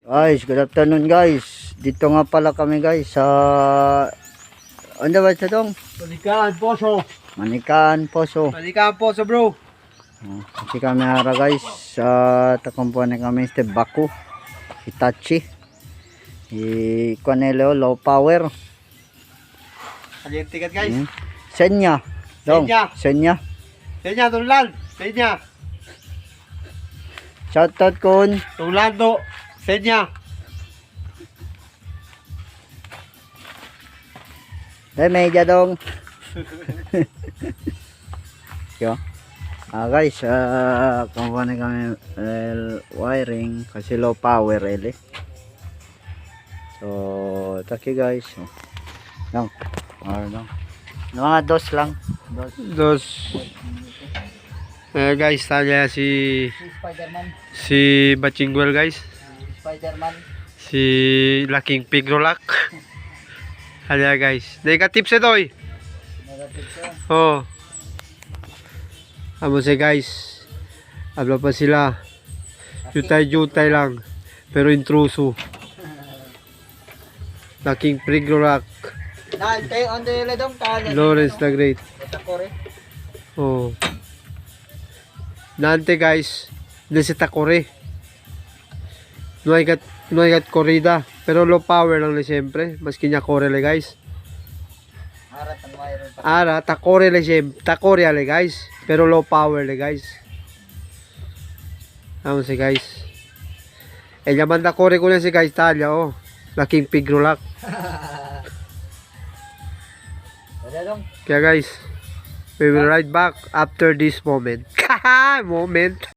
Guys, good afternoon guys. Dito nga pala kami guys sa ano ba ito dong? Manikan Poso. Manikan Poso. Manikan Poso bro. Kasi kami hara guys sa takumpuan na kami sa Baku, Hitachi. Ikonelo low power. Kalian tiket guys. Senya. Dong. Senya. Senya. Senya tulan. Senya. Shoutout kun. Tulando. Senya. Dahil medya dong. Yo. Guys, kumuha na kami wiring kasi low power really. So, taki guys. Lang. Lang. Mga dos lang. Dos. Guys, tanya si Spider-Man. si Bachingwell guys. Spider-Man. Si Laking Pigrolak. Kaya guys. Negative sa toy. Negative siya. Oh. Amo si guys. Habla pa sila. Jutay-jutay lang. Pero intruso. Laking Pigrolak. Nante on the ledong tala. Lawrence the Great. Ito kore. Oh. Nante guys. Nasi Takore. No hay gat corrida. Pero low power lang na siyempre. Maski niya kore le guys. Ara tang wiring pa. Ara, takore le siyempre. Takore le guys. Pero low power le guys. Ano si guys. Yaman takore ko na si guys talya oh. Laking Pigrolak. Dong. Kaya guys. We will ride back after this moment. Moment.